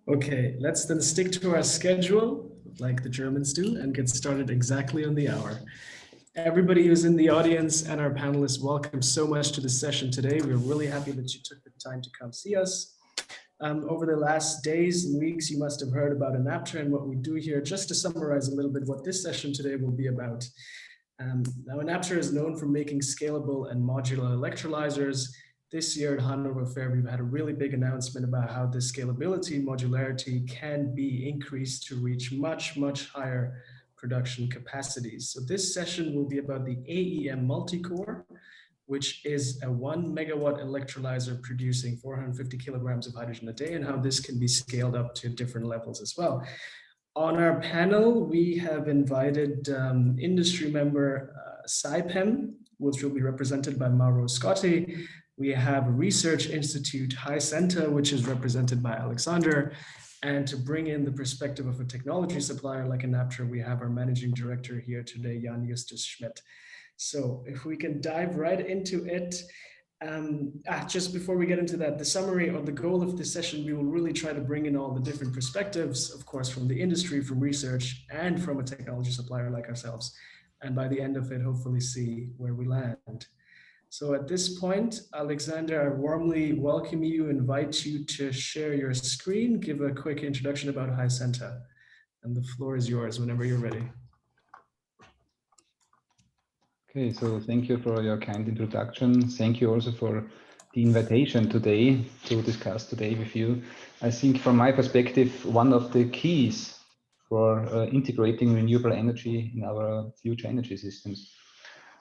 Okay, let's then stick to our schedule, like the Germans do, and get started exactly on the hour. Everybody who's in the audience and our panelists, welcome so much to this session today. We're really happy that you took the time to come see us. Over the last days and weeks, you must have heard about Enapter and what we do here. Just to summarize a little bit what this session today will be about. Now, Enapter is known for making scalable and modular electrolyzers. This year at Hannover Fair, we've had a really big announcement about how this scalability and modularity can be increased to reach much, much higher production capacities. So this session will be about the AEM Multicore, which is a 1 megawatt electrolyzer producing 450 kilograms of hydrogen a day, and how this can be scaled up to different levels as well. On our panel, we have invited industry member Saipem, which will be represented by Mauro Scotti. We have a research institute, HyCenta, which is represented by Alexander. And to bring in the perspective of a technology supplier like Enapter, we have our managing director here today, Jan-Justus Schmidt. So if we can dive right into it. Just before we get into that, the summary or the goal of this session, we will really try to bring in all the different perspectives, of course, from the industry, from research, and from a technology supplier like ourselves. And by the end of it, hopefully see where we land. So at this point, Alexander, I warmly welcome you, invite you to share your screen, give a quick introduction about HyCenta, and the floor is yours whenever you're ready. Okay, so thank you for your kind introduction. Thank you also for the invitation today to discuss today with you. I think from my perspective, one of the keys for integrating renewable energy in our future energy systems.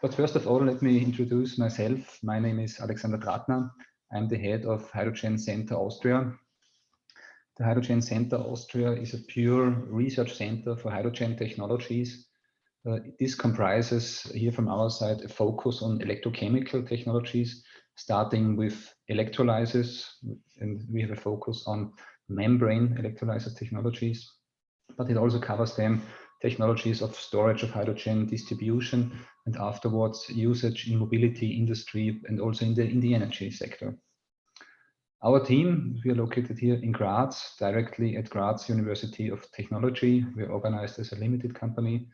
But first of all, let me introduce myself. My name is Alexander Trattner. I'm the head of HyCenta Austria. The HyCenta Austria is a pure research center for hydrogen technologies. This comprises here from our side a focus on electrochemical technologies, starting with electrolyzers, and we have a focus on membrane electrolyzer technologies, but it also covers them technologies of storage of hydrogen, distribution, and afterwards usage in mobility industry and also in the energy sector. Our team, we are located here in Graz, directly at Graz University of Technology. We are organized as a limited company.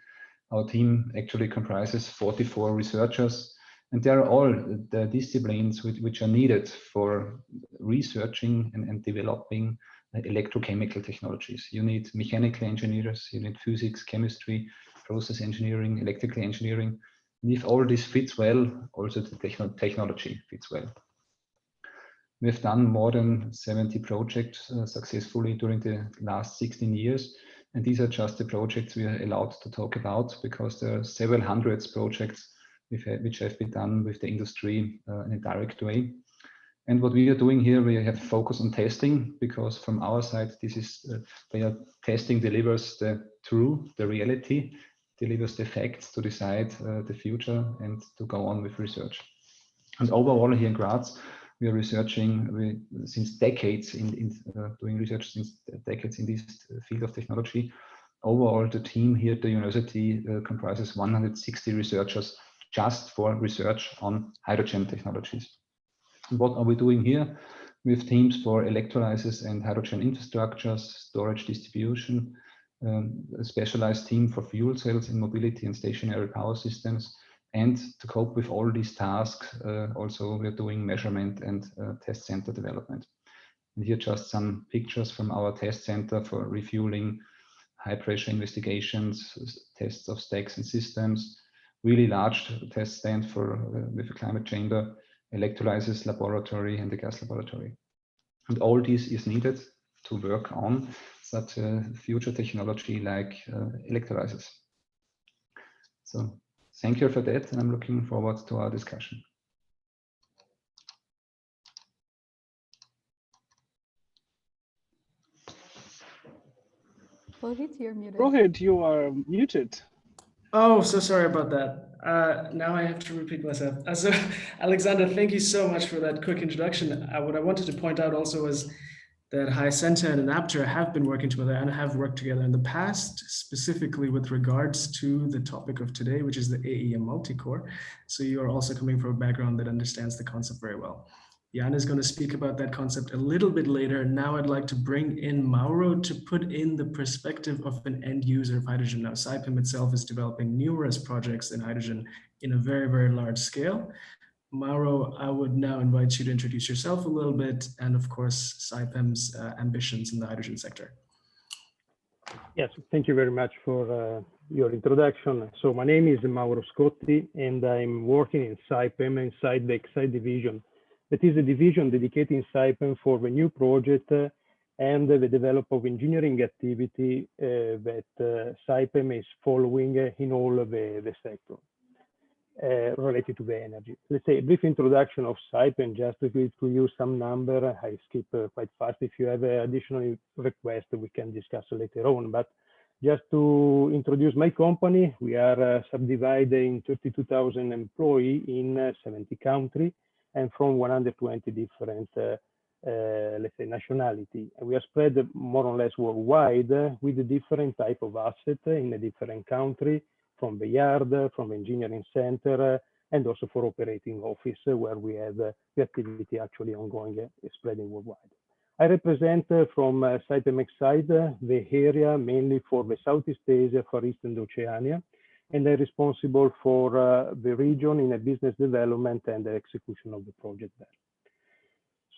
Our team actually comprises 44 researchers, and they are all the disciplines which are needed for researching and developing electrochemical technologies. You need mechanical engineers, you need physics, chemistry, process engineering, electrical engineering. And if all this fits well, also the technology fits well. We have done more than 70 projects successfully during the last 16 years. And these are just the projects we are allowed to talk about, because there are several hundreds projects which have been done with the industry in a direct way. And what we are doing here, we have focus on testing, because from our side, this is where testing delivers the reality, delivers the facts to decide the future and to go on with research. And overall here in Graz, we are researching since decades doing research since decades in this field of technology. Overall, the team here at the university comprises 160 researchers just for research on hydrogen technologies. What are we doing here? We have teams for electrolyzers and hydrogen infrastructures, storage distribution, a specialized team for fuel cells in mobility and stationary power systems. And to cope with all these tasks, also we're doing measurement and test center development. And here just some pictures from our test center for refueling, high pressure investigations, tests of stacks and systems, really large test stand with a climate chamber, electrolyzers laboratory and the gas laboratory. And all this is needed to work on such a future technology like electrolyzers. So thank you for that, and I'm looking forward to our discussion. Rohit, you're muted. Rohit, you are muted. Oh, so sorry about that. Now I have to repeat myself. So, Alexander, thank you so much for that quick introduction. What I wanted to point out also was that HyCenta and Enapter have been working together and have worked together in the past, specifically with regards to the topic of today, which is the AEM Multicore. So you are also coming from a background that understands the concept very well. Jan is going to speak about that concept a little bit later. Now I'd like to bring in Mauro to put in the perspective of an end user of hydrogen. Now, Saipem itself is developing numerous projects in hydrogen in a very, very large scale. Mauro, I would now invite you to introduce yourself a little bit and, of course, Saipem's ambitions in the hydrogen sector. Yes, thank you very much for your introduction. So my name is Mauro Scotti, and I'm working in Saipem inside the Excite division. That is a division dedicated in Saipem for the new project and the development of engineering activity that Saipem is following in all the sector related to the energy. Let's say a brief introduction of Saipem, just to give to you some number. I skip quite fast. If you have additional request, we can discuss later on. But just to introduce my company, we are subdividing 32,000 employees in 70 countries and from 120 different, let's say, nationality. We are spread more or less worldwide with a different type of asset in a different country, from the yard, from the engineering center, and also for operating office, where we have the activity actually ongoing, spreading worldwide. I represent from Saipem side the area mainly for the Southeast Asia, Far East, and Oceania, and I'm responsible for the region in a business development and the execution of the project there.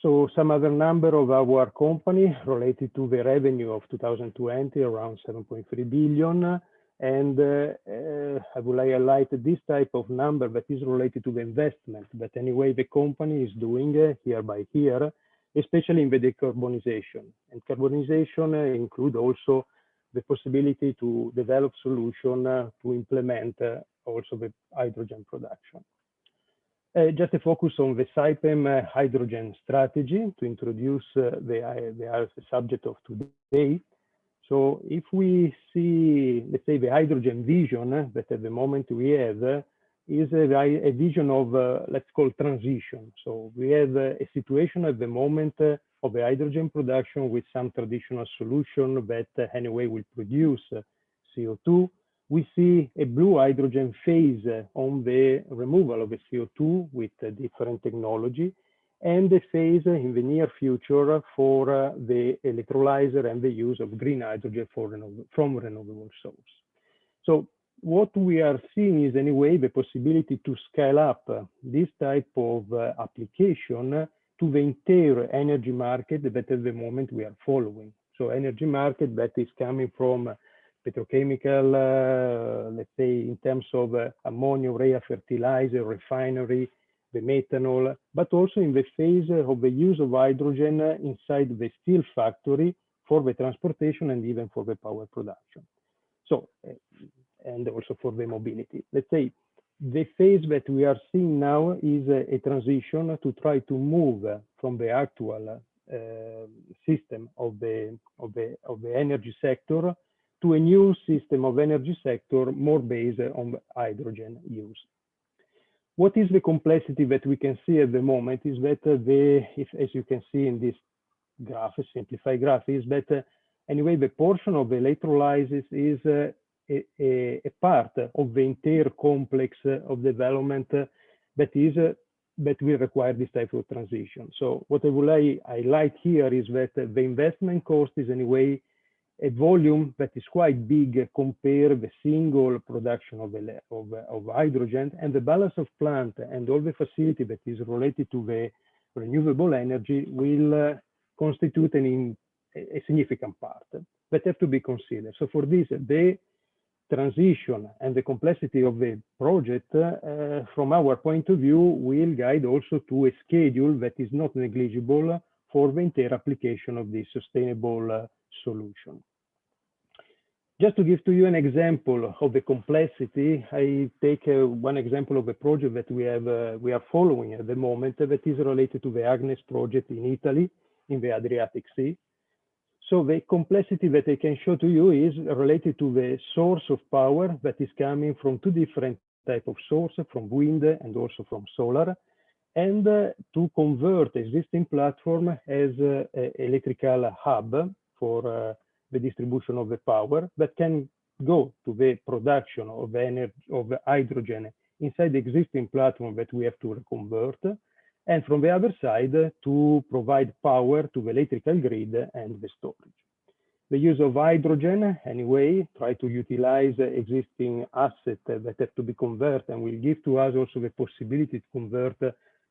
So some other number of our company related to the revenue of 2020, around 7.3 billion. And I would like to highlight this type of number that is related to the investment that anyway the company is doing year by year, especially in the decarbonization. And carbonization include also the possibility to develop solution to implement also the hydrogen production. Just a focus on the Saipem hydrogen strategy to introduce the subject of today. So if we see, let's say, the hydrogen vision that at the moment we have is a vision of, let's call transition. So we have a situation at the moment of the hydrogen production with some traditional solution that anyway will produce CO2. We see a blue hydrogen phase on the removal of the CO2 with different technology, and the phase in the near future for the electrolyzer and the use of green hydrogen from renewable source. So what we are seeing is anyway the possibility to scale up this type of application to the entire energy market that at the moment we are following. So energy market that is coming from petrochemical, let's say in terms of ammonia, urea, fertilizer, refinery, the methanol, but also in the phase of the use of hydrogen inside the steel factory for the transportation and even for the power production. So, and also for the mobility. Let's say the phase that we are seeing now is a transition to try to move from the actual system of the energy sector to a new system of energy sector more based on hydrogen use. What is the complexity that we can see at the moment is that as you can see in this graph, a simplified graph, is that anyway the portion of the electrolysis is a part of the entire complex of development that will require this type of transition. So what I would highlight here is that the investment cost is anyway a volume that is quite big compared the single production of hydrogen, and the balance of plant and all the facility that is related to the renewable energy will constitute a significant part that have to be considered. So for this, the transition and the complexity of the project, from our point of view, will guide also to a schedule that is not negligible for the entire application of this sustainable solution. Just to give to you an example of the complexity, I take one example of a project that we are following at the moment that is related to the Agnes project in Italy, in the Adriatic Sea. So the complexity that I can show to you is related to the source of power that is coming from two different types of sources, from wind and also from solar, and to convert existing platform as an electrical hub for the distribution of the power that can go to the production of energy, of hydrogen inside the existing platform that we have to reconvert, and from the other side to provide power to the electrical grid and the storage. The use of hydrogen, anyway, try to utilize existing assets that have to be converted and will give to us also the possibility to convert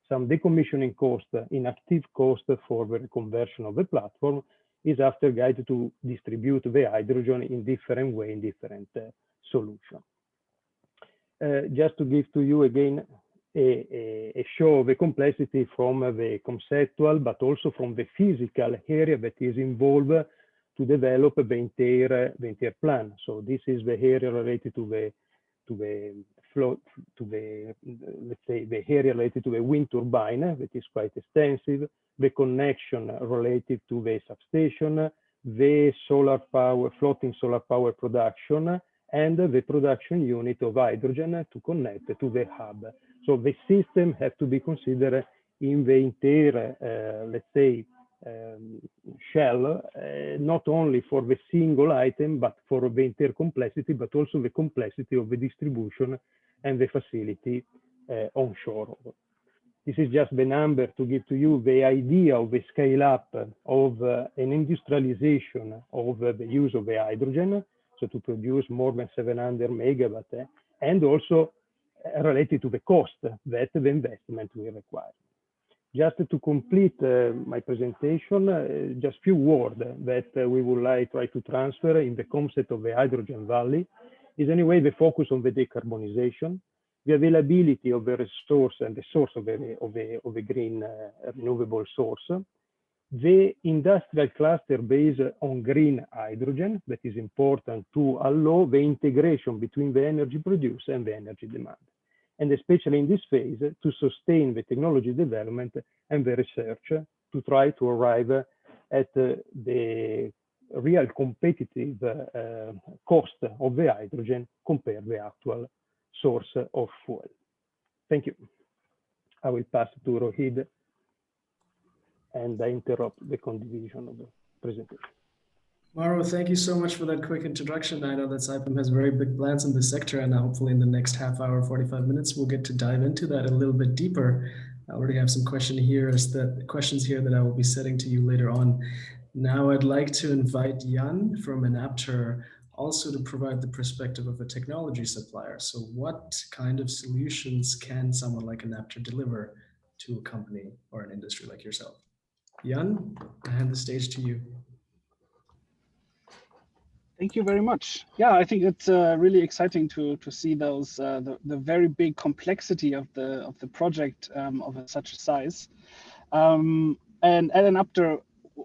some decommissioning cost in active cost for the conversion of the platform, is after guided to distribute the hydrogen in different way, in different solution. Just to give to you again a show of the complexity from the conceptual, but also from the physical area that is involved to develop the entire plan. So this is the area related to the flow, let's say the area related to the wind turbine, that is quite extensive, the connection related to the substation, the solar power, floating solar power production, and the production unit of hydrogen to connect to the hub. So the system has to be considered in the entire, let's say, shell, not only for the single item, but for the entire complexity, but also the complexity of the distribution and the facility onshore. This is just the number to give to you the idea of the scale up of an industrialization of the use of the hydrogen, so to produce more than 700 megawatt, and also related to the cost that the investment will require. Just to complete my presentation, just few words that we would like try to transfer in the concept of the hydrogen valley is anyway the focus on the decarbonization, the availability of the resource and the source of the green renewable source, the industrial cluster based on green hydrogen that is important to allow the integration between the energy produced and the energy demand, and especially in this phase to sustain the technology development and the research to try to arrive at the real competitive cost of the hydrogen compared to the actual source of fuel. Thank you. I will pass to Rohit and I interrupt the condivision of the presentation. Mauro, thank you so much for that quick introduction. I know that Saipem has very big plans in this sector, and hopefully in the next half hour, 45 minutes, we'll get to dive into that a little bit deeper. I already have some questions here that I will be setting to you later on. Now I'd like to invite Jan from Enapter also to provide the perspective of a technology supplier. So what kind of solutions can someone like Enapter deliver to a company or an industry like yourself? Jan, I hand the stage to you. Thank you very much. Yeah, I think it's really exciting to see those the very big complexity of the project of such a size. And at Enapter,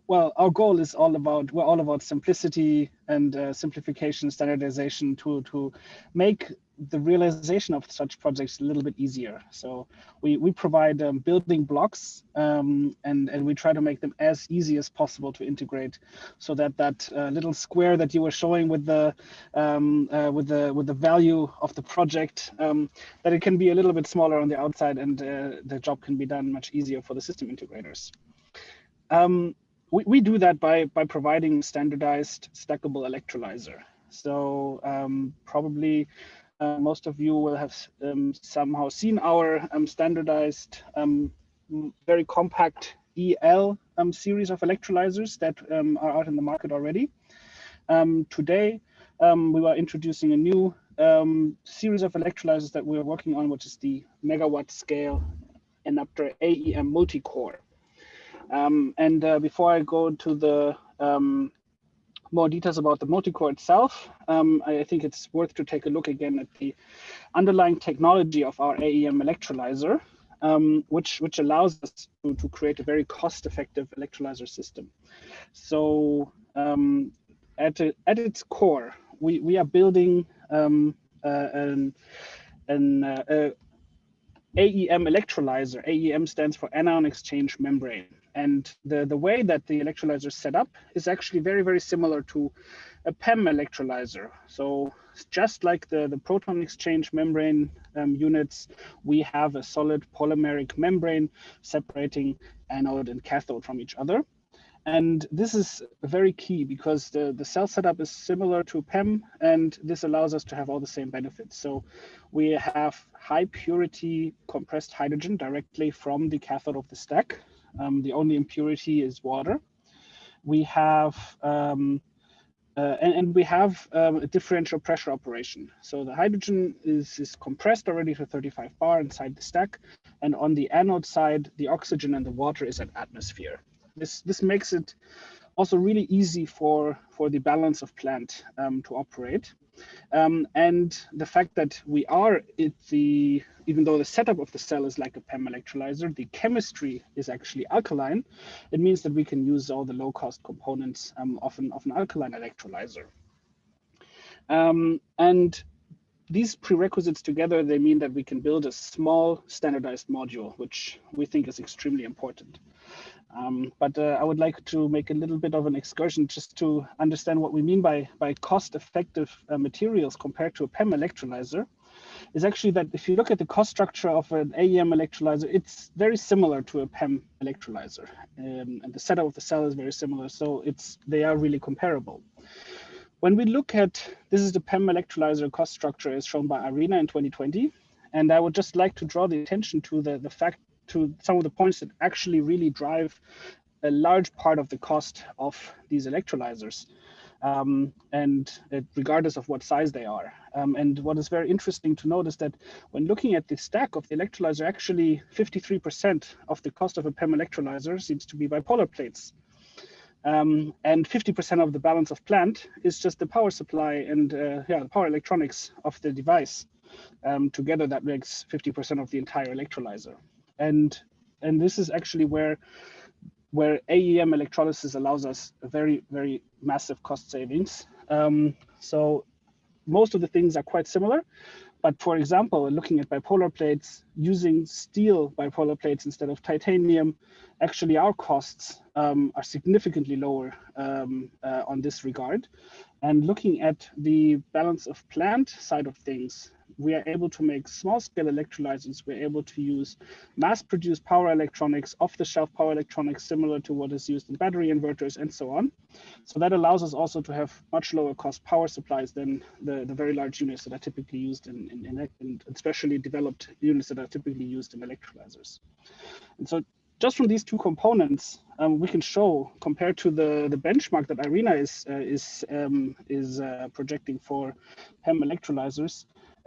well, our goal is we're all about simplicity and simplification, standardization to make the realization of such projects a little bit easier. So we provide building blocks and we try to make them as easy as possible to integrate, so that little square that you were showing with the value of the project, that it can be a little bit smaller on the outside, and the job can be done much easier for the system integrators. We do that by providing standardized stackable electrolyzer. So probably most of you will have somehow seen our standardized, very compact EL series of electrolyzers that are out in the market already. Today, we are introducing a new series of electrolyzers that we are working on, which is the megawatt scale Enapter AEM Multicore. And before I go to the more details about the Multicore itself, I think it's worth to take a look again at the underlying technology of our AEM electrolyzer, which allows us to create a very cost-effective electrolyzer system. So at its core, we are building an AEM electrolyzer. AEM stands for anion exchange membrane. And the way that the electrolyzer is set up is actually very, very similar to a PEM electrolyzer. So just like the proton exchange membrane units, we have a solid polymeric membrane separating anode and cathode from each other. And this is very key because the cell setup is similar to PEM, and this allows us to have all the same benefits. So we have high purity compressed hydrogen directly from the cathode of the stack. The only impurity is water. We have and we have a differential pressure operation. So the hydrogen is compressed already to 35 bar inside the stack, and on the anode side, the oxygen and the water is at atmosphere. This makes it also really easy for the balance of plant to operate. And the fact that we are even though the setup of the cell is like a PEM electrolyzer, the chemistry is actually alkaline. It means that we can use all the low-cost components of an alkaline electrolyzer. And these prerequisites together, they mean that we can build a small standardized module, which we think is extremely important. But I would like to make a little bit of an excursion just to understand what we mean by cost-effective materials compared to a PEM electrolyzer. Is actually that if you look at the cost structure of an AEM electrolyzer, it's very similar to a PEM electrolyzer, and the setup of the cell is very similar, so they are really comparable. When we look at, this is the PEM electrolyzer cost structure as shown by Irina in 2020, and I would just like to draw the attention to the fact, to some of the points that actually really drive a large part of the cost of these electrolyzers, and regardless of what size they are. And what is very interesting to note is that when looking at the stack of the electrolyzer, actually 53% of the cost of a PEM electrolyzer seems to be bipolar plates. And 50% of the balance of plant is just the power supply and the power electronics of the device. Together that makes 50% of the entire electrolyzer. And this is actually where AEM electrolysis allows us a very, very massive cost savings. So most of the things are quite similar, but for example, looking at bipolar plates, using steel bipolar plates instead of titanium, actually our costs are significantly lower on this regard. And looking at the balance of plant side of things, we are able to make small scale electrolyzers. We're able to use mass produced power electronics, off the shelf power electronics, similar to what is used in battery inverters and so on. So that allows us also to have much lower cost power supplies than the very large units that are typically used in especially developed units that are typically used in electrolyzers. And so just from these two components, we can show, compared to the benchmark that Irina is projecting for PEM electrolyzers,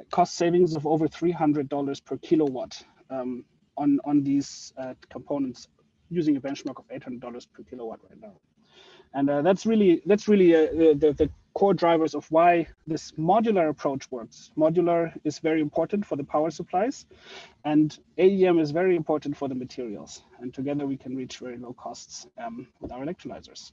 cost savings of over $300 per kilowatt on these components, using a benchmark of $800 per kilowatt right now. And that's really the core drivers of why this modular approach works. Modular is very important for the power supplies, and AEM is very important for the materials. And together we can reach very low costs with our electrolyzers.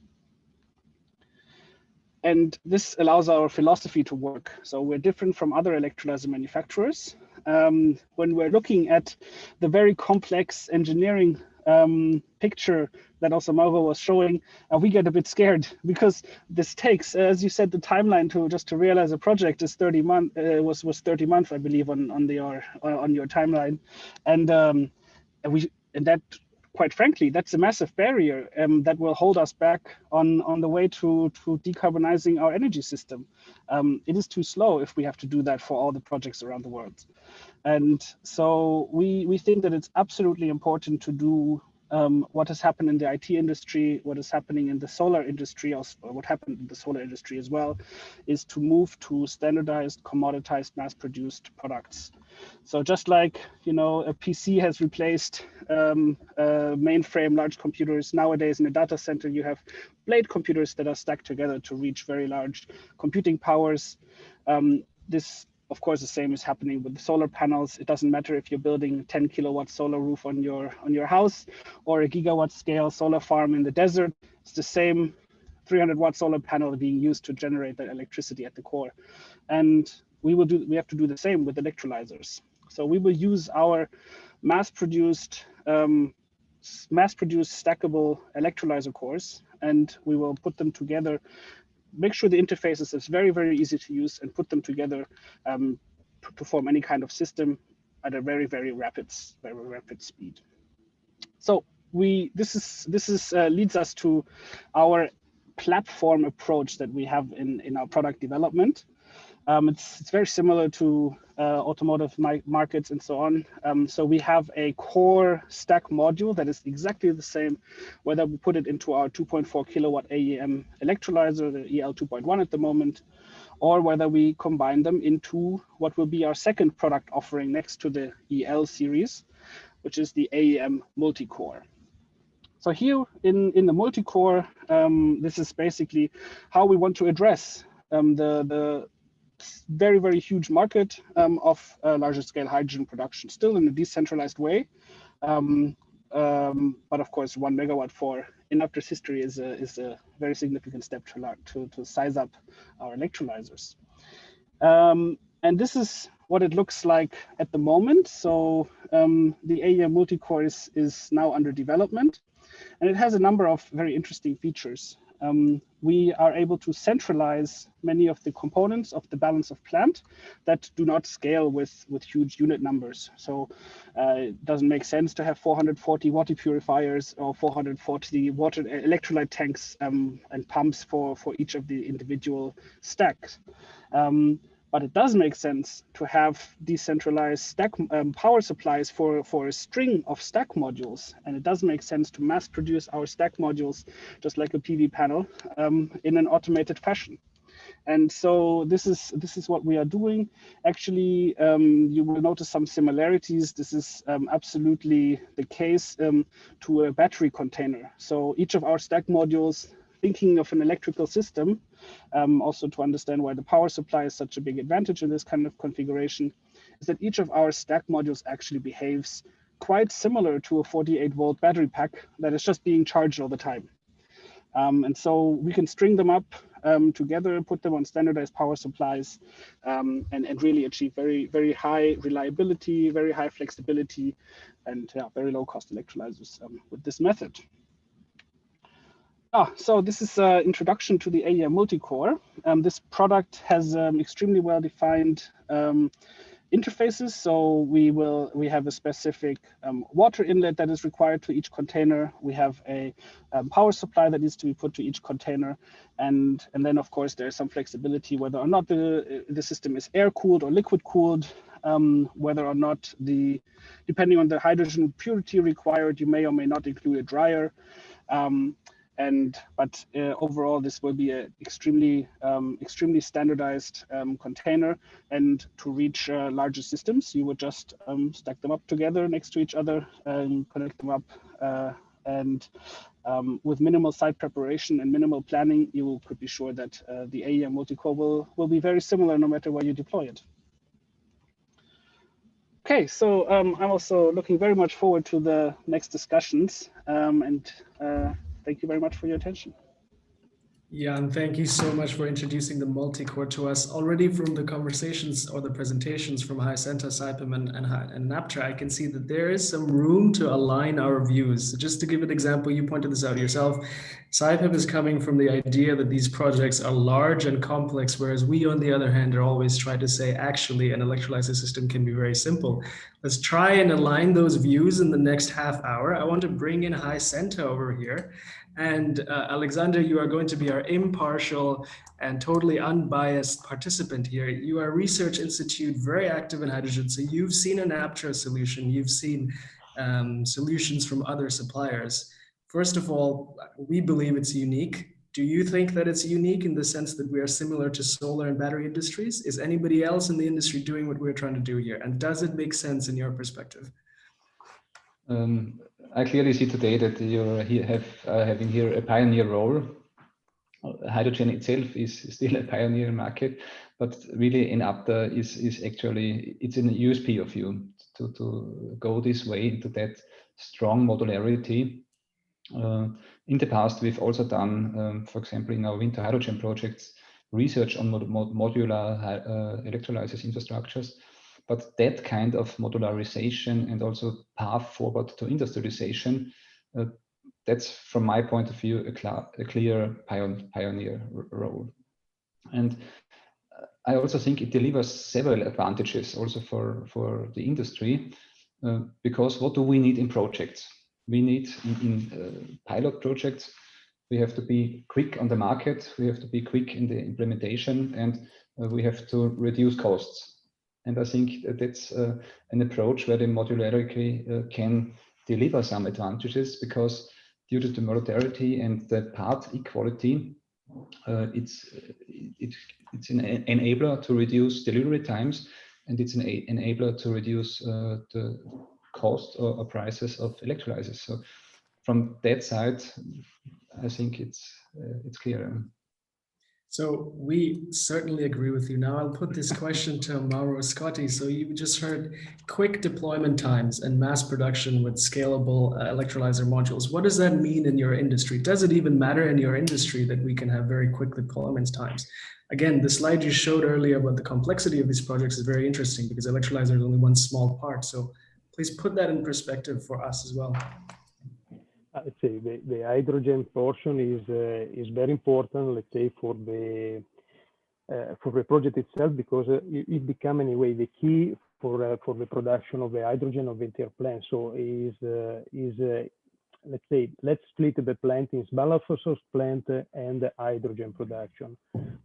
And this allows our philosophy to work. So we're different from other electrolyzer manufacturers. When we're looking at the very complex engineering picture that also Mauro was showing, we get a bit scared because this takes, as you said, the timeline to realize a project is 30 months. Was 30 months, I believe, on your timeline, and that. Quite frankly, that's a massive barrier that will hold us back on the way to decarbonizing our energy system. It is too slow if we have to do that for all the projects around the world. And so we think that it's absolutely important to do what has happened in the IT industry, what is happening in the solar industry, or what happened in the solar industry as well, is to move to standardized, commoditized, mass-produced products. So just like, you know, a PC has replaced mainframe large computers, nowadays in a data center, you have blade computers that are stacked together to reach very large computing powers. This, of course, the same is happening with the solar panels. It doesn't matter if you're building a 10 kilowatt solar roof on your house or a gigawatt scale solar farm in the desert. It's the same 300 watt solar panel being used to generate that electricity at the core. And we have to do the same with electrolyzers. So we will use our mass-produced stackable electrolyzer cores, and we will put them together, make sure the interfaces is very, very easy to use, and put them together to form any kind of system at a very, very rapid speed. So this leads us to our platform approach that we have in our product development. It's very similar to automotive markets and so on. So we have a core stack module that is exactly the same, whether we put it into our 2.4 kilowatt AEM electrolyzer, the EL 2.1 at the moment, or whether we combine them into what will be our second product offering next to the EL series, which is the AEM Multi-Core. So here in the Multi-Core, this is basically how we want to address the very, very huge market of larger scale hydrogen production, still in a decentralized way. But of course, 1 megawatt for Enapter's history is a very significant step to size up our electrolyzers. And this is what it looks like at the moment. So the AEM Multi-Core is now under development, and it has a number of very interesting features. We are able to centralize many of the components of the balance of plant that do not scale with huge unit numbers. So it doesn't make sense to have 440 water purifiers or 440 water electrolyte tanks and pumps for each of the individual stacks. But it does make sense to have decentralized stack power supplies for a string of stack modules. And it does make sense to mass produce our stack modules, just like a PV panel, in an automated fashion. And so this is what we are doing. Actually, you will notice some similarities. This is absolutely the case to a battery container. So each of our stack modules, thinking of an electrical system, also to understand why the power supply is such a big advantage in this kind of configuration, is that each of our stack modules actually behaves quite similar to a 48-volt battery pack that is just being charged all the time. And so we can string them up together, put them on standardized power supplies, and really achieve very, very high reliability, very high flexibility, and very low cost electrolyzers with this method. So this is an introduction to the AEM Multi-Core. This product has extremely well-defined interfaces. So we have a specific water inlet that is required to each container. We have a power supply that needs to be put to each container. And then, of course, there's some flexibility whether or not the system is air-cooled or liquid-cooled, whether or not depending on the hydrogen purity required, you may or may not include a dryer. But overall, this will be an extremely standardized container. And to reach larger systems, you would just stack them up together next to each other and connect them up. And with minimal site preparation and minimal planning, you could be sure that the AEM Multi-Core will be very similar no matter where you deploy it. Okay, so I'm also looking very much forward to the next discussions. Thank you very much for your attention. Jan, thank you so much for introducing the multi-core to us. Already from the conversations or the presentations from HyCenta, Saipem, and Enapter, I can see that there is some room to align our views. So just to give an example, you pointed this out yourself. Saipem is coming from the idea that these projects are large and complex, whereas we, on the other hand, are always trying to say, actually, an electrolyzer system can be very simple. Let's try and align those views in the next half hour. I want to bring in HyCenta over here. And Alexander, you are going to be our impartial and totally unbiased participant here. You are a research institute, very active in hydrogen. So you've seen an Enapter solution. You've seen solutions from other suppliers. First of all, we believe it's unique. Do you think that it's unique in the sense that we are similar to solar and battery industries? Is anybody else in the industry doing what we're trying to do here? And does it make sense in your perspective? I clearly see today that you're having here a pioneer role. Hydrogen itself is still a pioneer market, but really Enapter is actually, it's an USP of you to go this way into that strong modularity. In the past, we've also done, for example, in our winter hydrogen projects, research on modular electrolysis infrastructures. But that kind of modularization and also path forward to industrialization, that's from my point of view a clear pioneer role. And I also think it delivers several advantages also for the industry, because what do we need in projects? we need in pilot projects, we have to be quick on the market, we have to be quick in the implementation, and we have to reduce costs. And I think that's an approach where the modularity can deliver some advantages, because due to the modularity and the part equality, it's an enabler to reduce delivery times, and it's an enabler to reduce the cost or prices of electrolyzers. So from that side, I think it's clear. So we certainly agree with you. Now I'll put this question to Mauro Scotti. So you just heard quick deployment times and mass production with scalable electrolyzer modules. What does that mean in your industry? Does it even matter in your industry that we can have very quick deployment times? Again, the slide you showed earlier about the complexity of these projects is very interesting, because electrolyzer is only one small part. So please put that in perspective for us as well. Let's say the hydrogen portion is very important, let's say, for the project itself, because it become anyway the key for the production of the hydrogen of the entire plant. So let's say, let's split the plant in small resource plant and hydrogen production.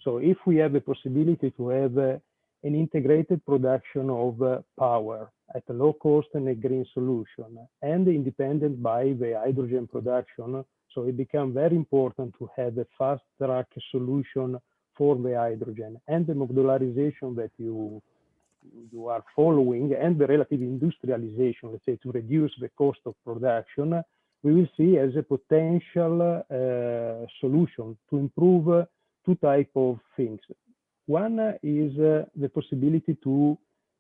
So if we have the possibility to have an integrated production of power at a low cost and a green solution, and independent by the hydrogen production, so it becomes very important to have a fast track solution for the hydrogen, and the modularization that you are following, and the relative industrialization, let's say, to reduce the cost of production, we will see as a potential solution to improve two types of things. One is the possibility to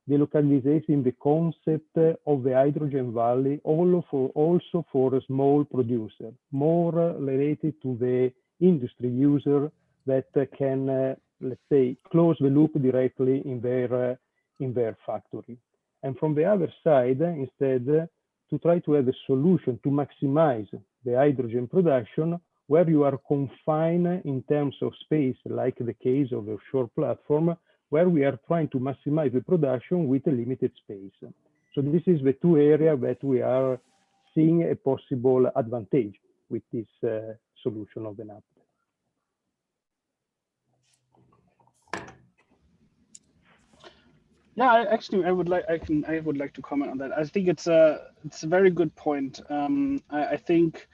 delocalization the concept of the hydrogen valley, also for a small producer, more related to the industry user that can, let's say, close the loop directly in their factory. And from the other side, instead, to try to have a solution to maximize the hydrogen production where you are confined in terms of space, like the case of the offshore platform, where we are trying to maximize the production with a limited space. So this is the two areas that we are seeing a possible advantage with this solution of Enapter. Yeah, I would like to comment on that. I think it's a very good point. I think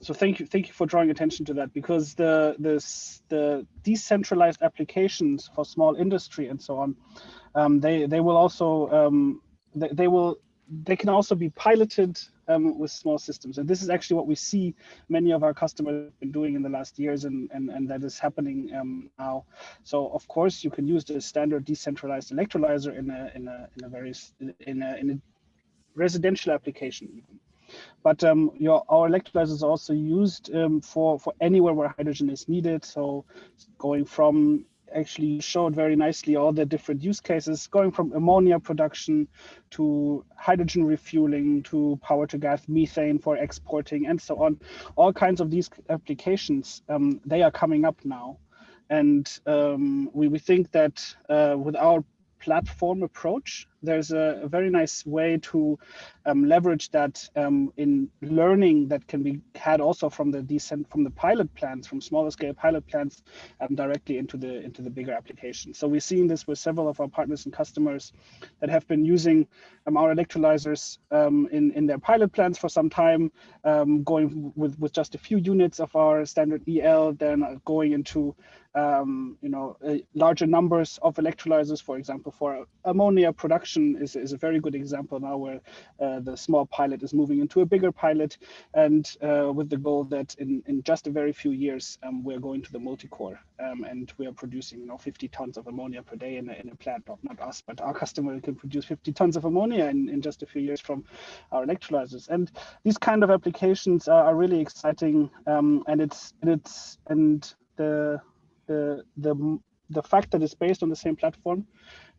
so. Thank you for drawing attention to that, because the decentralized applications for small industry and so on, they will also they can also be piloted with small systems, and this is actually what we see many of our customers have been doing in the last years, and that is happening now. So of course you can use the standard decentralized electrolyzer in a residential application even. But our electrolyzer is also used for anywhere where hydrogen is needed. So going from, actually you showed very nicely all the different use cases, going from ammonia production to hydrogen refueling to power to gas, methane for exporting, and so on. All kinds of these applications, they are coming up now. And we think that with our platform approach, there's a very nice way to leverage that in learning that can be had also from the pilot plants, from smaller scale pilot plants, directly into the bigger applications. So we're seeing this with several of our partners and customers that have been using our electrolyzers in their pilot plants for some time, going with just a few units of our standard EL, then going into larger numbers of electrolyzers. For example, for ammonia production is a very good example now, where the small pilot is moving into a bigger pilot, and with the goal that in just a very few years we're going to the multi-core, and we are producing 50 tons of ammonia per day in a plant. Not us, but our customer can produce 50 tons of ammonia in just a few years from our electrolyzers. And these kind of applications are really exciting, and the fact that it's based on the same platform,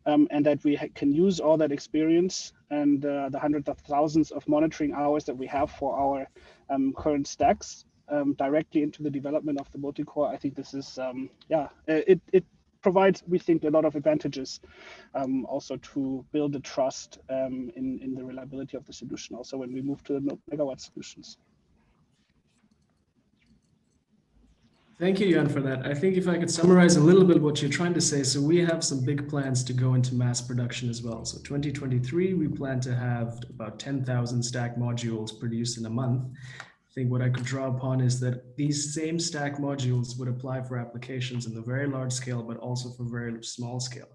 and that we can use all that experience and the hundreds of thousands of monitoring hours that we have for our current stacks directly into the development of the multi-core. I think this is, provides, we think, a lot of advantages also to build a trust in the reliability of the solution, also when we move to the megawatt solutions. Thank you, Jan, for that. I think if I could summarize a little bit what you're trying to say, so we have some big plans to go into mass production as well. So 2023, we plan to have about 10,000 stack modules produced in a month. I think what I could draw upon is that these same stack modules would apply for applications in the very large scale, but also for very small scale.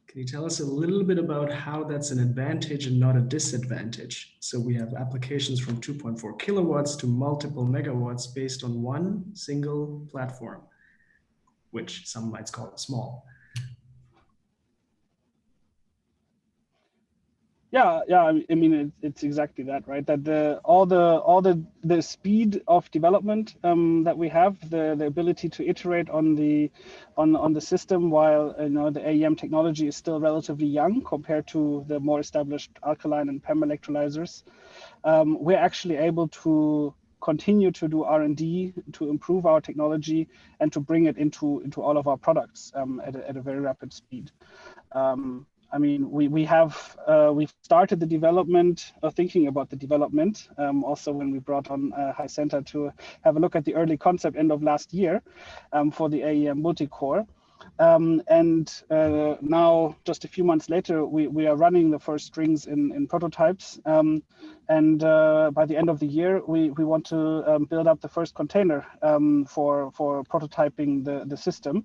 Can you tell us a little bit about how that's an advantage and not a disadvantage? So we have applications from 2.4 kilowatts to multiple megawatts based on one single platform, which some might call small. Yeah, I mean, it's exactly that, right? That all the speed of development that we have, the ability to iterate on the system while the AEM technology is still relatively young compared to the more established alkaline and PEM electrolyzers, we're actually able to continue to do R&D to improve our technology and to bring it into all of our products at a very rapid speed. I mean, we've started the development, or thinking about the development, also when we brought on HyCenta to have a look at the early concept end of last year for the Aem Multi-Core. Now, just a few months later, we are running the first strings in prototypes. By the end of the year, we want to build up the first container for prototyping the system.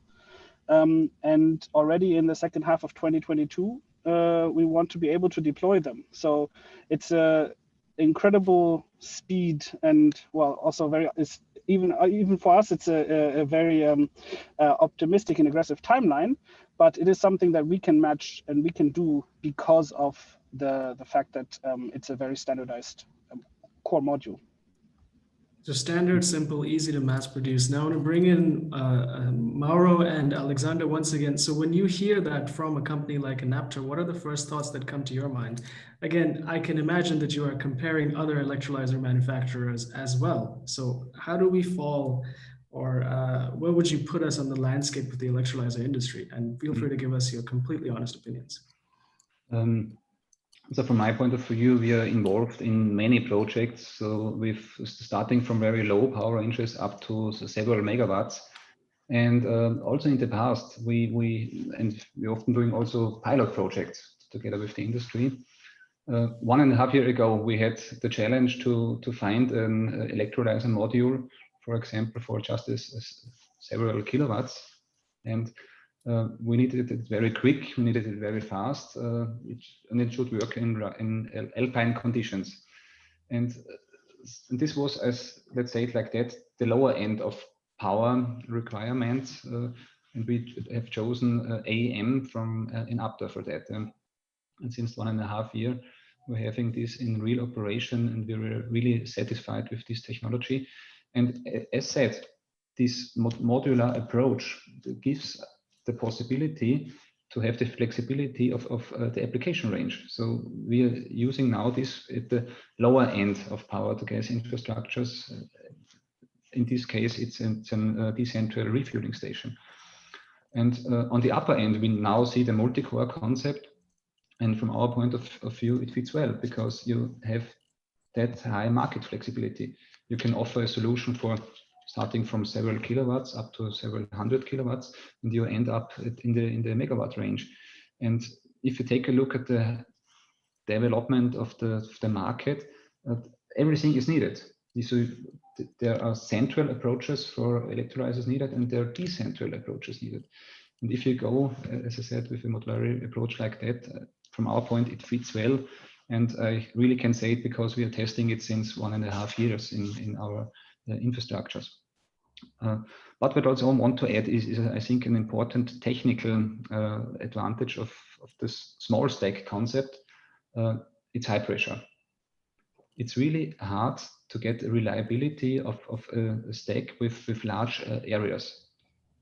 And already in the second half of 2022, we want to be able to deploy them. So it's a incredible speed, and well, also even for us, it's a very optimistic and aggressive timeline. But it is something that we can match and we can do because of the fact that it's a very standardized core module. So standard, simple, easy to mass produce. Now I want to bring in Mauro and Alexander once again. So when you hear that from a company like Enapter, what are the first thoughts that come to your mind? Again, I can imagine that you are comparing other electrolyzer manufacturers as well. So how do we fall, or where would you put us on the landscape of the electrolyzer industry? And feel free to give us your completely honest opinions. So from my point of view, we are involved in many projects. So with starting from very low power ranges up to several megawatts. And also in the past, we're often doing also pilot projects together with the industry. 1.5 years ago, we had the challenge to find an electrolyzer module, for example, for just several kilowatts. And we needed it very quick, we needed it very fast, and it should work in alpine conditions. And this was, as let's say it like that, the lower end of power requirements. And we have chosen AEM from Enapter for that. And since 1.5 years, we're having this in real operation, and we were really satisfied with this technology. And as said, this modular approach gives the possibility to have the flexibility of the application range. So we are using now this at the lower end of power to gas infrastructures. In this case, it's a decentral refueling station. And on the upper end, we now see the multi-core concept. And from our point of view, it fits well because you have that high market flexibility. You can offer a solution for starting from several kilowatts up to several hundred kilowatts, and you end up in the megawatt range. And if you take a look at the development of the market, everything is needed. So there are central approaches for electrolyzers needed, and there are decentral approaches needed. And if you go, as I said, with a modular approach like that, from our point, it fits well. And I really can say it because we are testing it since 1.5 years in our infrastructures. What we also want to add is I think, an important technical advantage of this small stack concept. It's high pressure. It's really hard to get a reliability of a stack with large areas.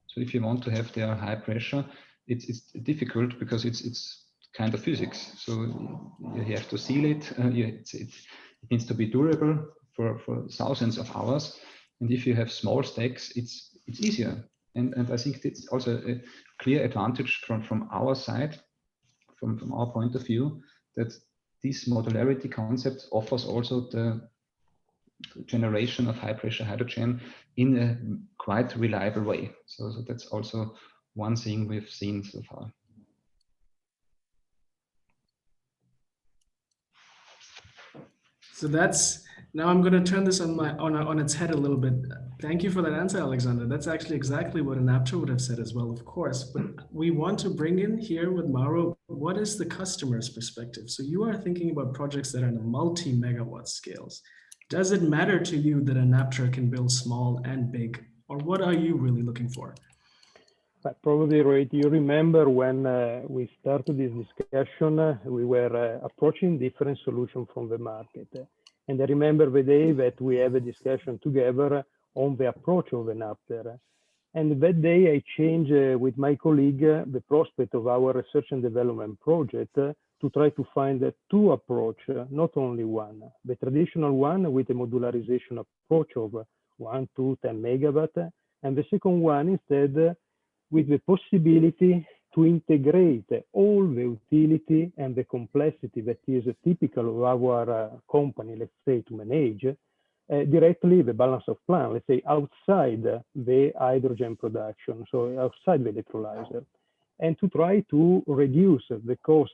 So if you want to have their high pressure, it's difficult because it's kind of physics. So you have to seal it. It needs to be durable for thousands of hours. And if you have small stacks, it's easier. And I think it's also a clear advantage from our side, from our point of view, that this modularity concept offers also the generation of high pressure hydrogen in a quite reliable way. So that's also one thing we've seen so far. So that's, now I'm going to turn this on its head a little bit. Thank you for that answer, Alexander. That's actually exactly what Enapter would have said as well, of course. But we want to bring in here with Mauro, what is the customer's perspective? So you are thinking about projects that are in the multi-megawatt scales. Does it matter to you that Enapter can build small and big, or what are you really looking for? Probably, right. You remember when we started this discussion, we were approaching different solutions from the market. And I remember the day that we have a discussion together on the approach of Enapter. And that day I changed with my colleague the prospect of our research and development project to try to find two approaches, not only one. The traditional one with a modularization approach of 1, 2, 10 megawatt, and the second one instead with the possibility to integrate all the utility and the complexity that is typical of our company, let's say, to manage directly the balance of plant, let's say, outside the hydrogen production, so outside the electrolyzer, and to try to reduce the cost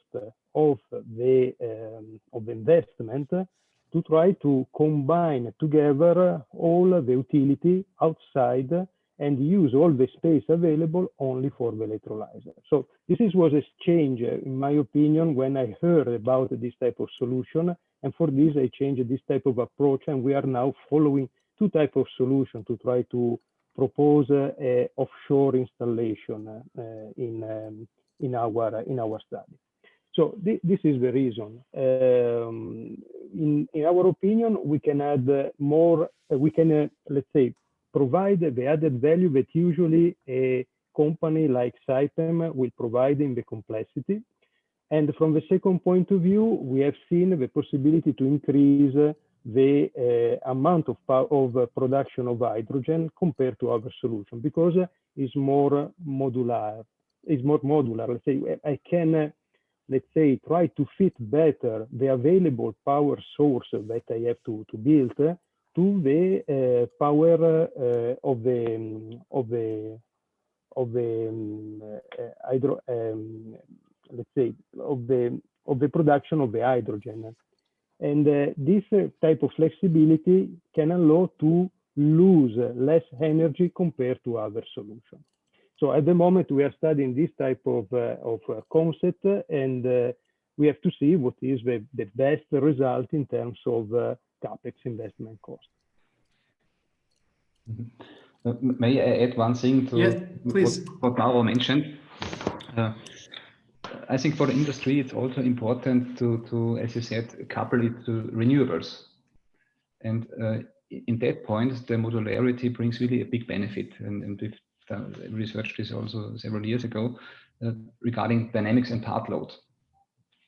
of the investment, to try to combine together all the utility outside and use all the space available only for the electrolyzer. So this was a change, in my opinion, when I heard about this type of solution. And for this, I changed this type of approach. And we are now following two types of solutions to try to propose a offshore installation in our study. So this is the reason. In our opinion, we can add more, we can, let's say, provide the added value that usually a company like Saipem will provide in the complexity. And from the second point of view, we have seen the possibility to increase the amount of production of hydrogen compared to other solutions because it's more modular. Let's say I can, let's say, try to fit better the available power source that I have to build to the power of the hydro, let's say, of the production of the hydrogen. And this type of flexibility can allow to lose less energy compared to other solutions. So at the moment, we are studying this type of concept, and we have to see what is the best result in terms of CapEx investment cost. May I add one thing to what Mauro mentioned? I think for the industry, it's also important to, as you said, couple it to renewables. And in that point, the modularity brings really a big benefit. And we've researched this also several years ago regarding dynamics and part load,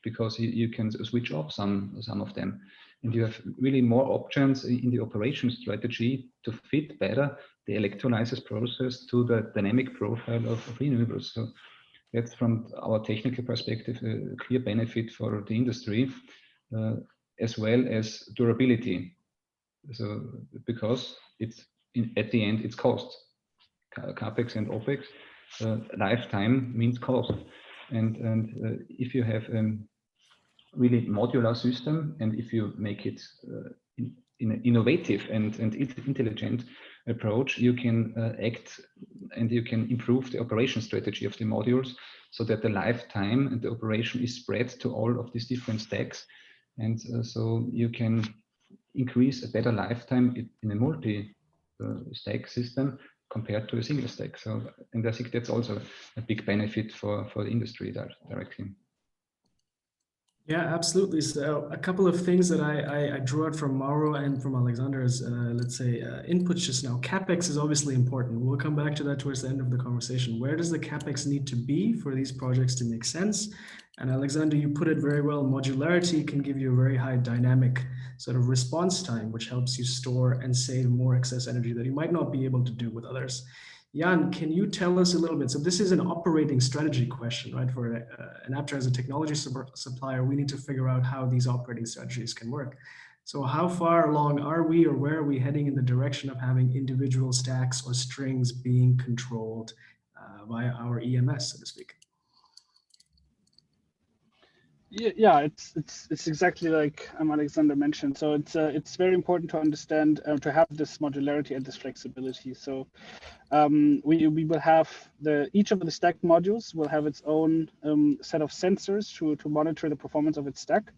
because you can switch off some of them. And you have really more options in the operation strategy to fit better the electrolysis process to the dynamic profile of renewables. So that's from our technical perspective a clear benefit for the industry, as well as durability. So because it's at the end it's cost, capex and opex. Lifetime means cost, and if you have really modular system, and if you make it in an innovative and intelligent approach, you can act and you can improve the operation strategy of the modules so that the lifetime and the operation is spread to all of these different stacks. And so you can increase a better lifetime in a multi-stack system compared to a single stack. So, and I think that's also a big benefit for the industry directly. Yeah, absolutely. So a couple of things that I drew out from Mauro and from Alexander's, let's say, inputs just now. CapEx is obviously important. We'll come back to that towards the end of the conversation. Where does the CapEx need to be for these projects to make sense? And Alexander, you put it very well. Modularity can give you a very high dynamic sort of response time, which helps you store and save more excess energy that you might not be able to do with others. Jan, can you tell us a little bit? So this is an operating strategy question, right? For Enapter as a technology supplier, we need to figure out how these operating strategies can work. So how far along are we, or where are we heading in the direction of having individual stacks or strings being controlled via our EMS, so to speak? Yeah, it's exactly like Alexander mentioned. So it's very important to understand to have this modularity and this flexibility. So we will have each of the stack modules will have its own set of sensors to monitor the performance of its stack.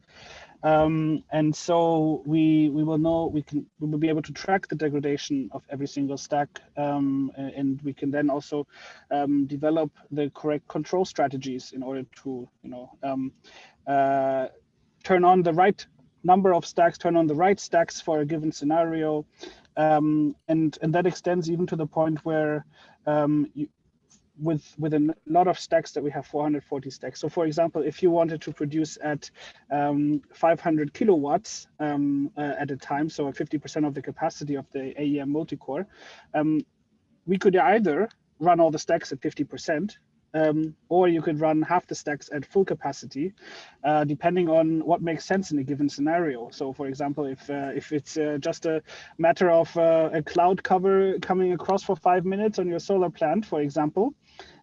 And so we will know, we will be able to track the degradation of every single stack, and we can then also develop the correct control strategies in order to turn on the right number of stacks, turn on the right stacks for a given scenario, and that extends even to the point where with a lot of stacks that we have 440 stacks. So for example, if you wanted to produce at 500 kilowatts at a time, so 50% of the capacity of the AEM Multicore, we could either run all the stacks at 50%, or you could run half the stacks at full capacity, depending on what makes sense in a given scenario. So, for example, if it's just a matter of a cloud cover coming across for 5 minutes on your solar plant, for example,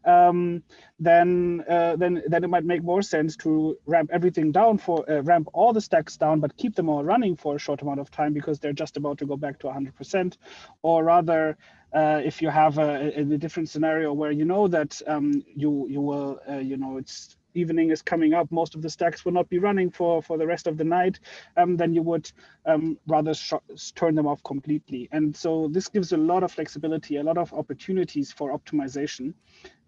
then it might make more sense to ramp everything down ramp all the stacks down, but keep them all running for a short amount of time because they're just about to go back to 100%, or rather. If you have a different scenario where you know that you will, it's evening is coming up, most of the stacks will not be running for the rest of the night, then you would rather turn them off completely. And so this gives a lot of flexibility, a lot of opportunities for optimization.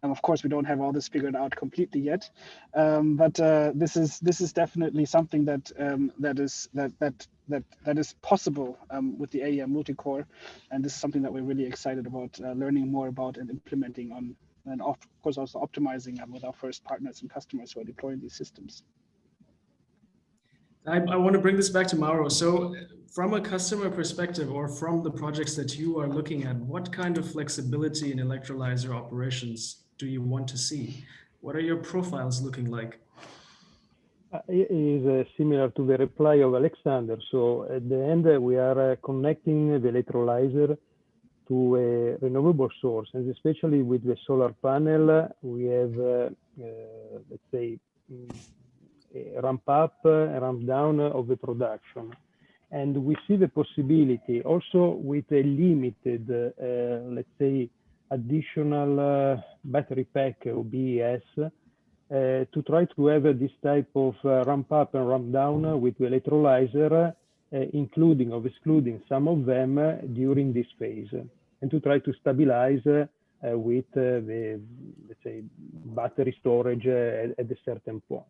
Of course, we don't have all this figured out completely yet, but this is definitely something that is possible with the AEM Multicore, and this is something that we're really excited about learning more about and implementing on, and of course also optimizing with our first partners and customers who are deploying these systems. I want to bring this back to Mauro. So from a customer perspective, or from the projects that you are looking at, what kind of flexibility in electrolyzer operations do you want to see? What are your profiles looking like? It is similar to the reply of Alexander. So at the end, we are connecting the electrolyzer to a renewable source, and especially with the solar panel, we have, let's say, a ramp up, a ramp down of the production. And we see the possibility also with a limited, let's say, additional battery pack or BES to try to have this type of ramp up and ramp down with the electrolyzer, including or excluding some of them during this phase, and to try to stabilize with the, let's say, battery storage at a certain point,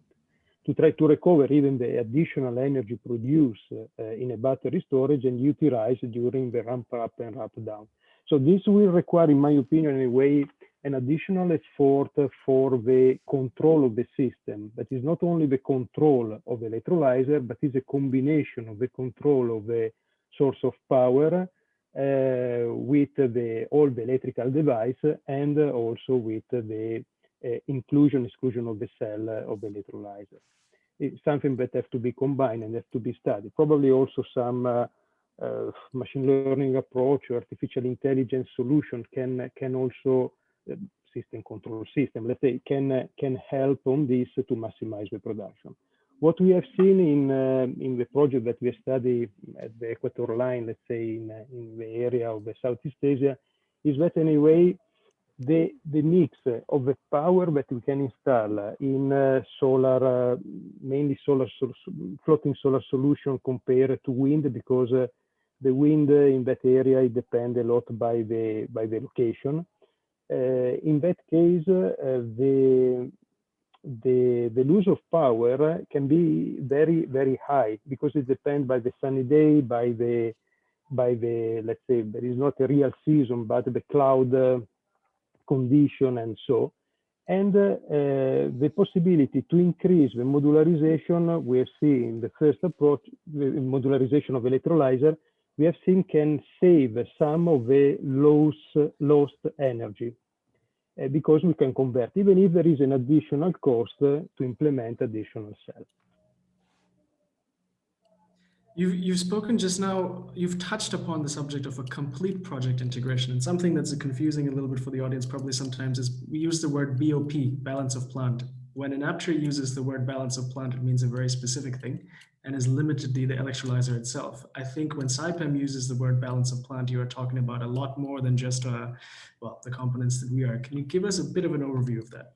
to try to recover even the additional energy produced in a battery storage and utilize during the ramp up and ramp down. So this will require, in my opinion, anyway, an additional effort for the control of the system. That is not only the control of the electrolyzer, but is a combination of the control of the source of power with all the electrical device, and also with the inclusion, exclusion of the cell of the electrolyzer. It's something that has to be combined and has to be studied. Probably also some machine learning approach or artificial intelligence solution can also system control system, let's say, can help on this to maximize the production. What we have seen in the project that we study at the equator line, let's say in the area of the Southeast Asia, is that anyway the mix of the power that we can install in solar, mainly floating solar solution compared to wind, because the wind in that area depends a lot by the location. In that case, the loss of power can be very, very high, because it depends by the sunny day, by the let's say, there is not a real season, but the cloud condition and so. And the possibility to increase the modularization we have seen in the first approach, the modularization of electrolyzer, we have seen can save some of the lost energy because we can convert, even if there is an additional cost to implement additional cells. You've spoken just now, you've touched upon the subject of a complete project integration, and something that's confusing a little bit for the audience probably sometimes is we use the word BOP, balance of plant. When Enapter uses the word balance of plant, it means a very specific thing and is limited to the electrolyzer itself. I think when Saipem uses the word balance of plant, you are talking about a lot more than just, well, the components that we are. Can you give us a bit of an overview of that?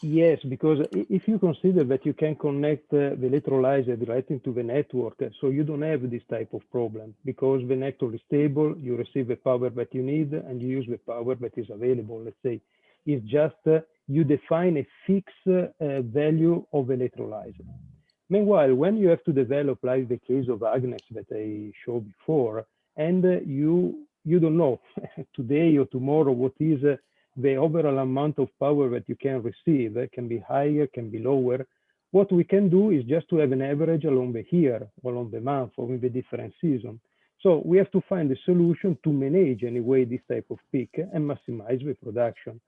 Yes, because if you consider that you can connect the electrolyzer directly to the network, so you don't have this type of problem because the network is stable, you receive the power that you need and you use the power that is available. Let's say it's just you define a fixed value of electrolyzer. Meanwhile, when you have to develop, like the case of Agnes that I showed before, and you don't know today or tomorrow what is the overall amount of power that you can receive. It can be higher, can be lower. What we can do is just to have an average along the year, or along the month, or in the different season. So we have to find a solution to manage anyway this type of peak and maximize the production.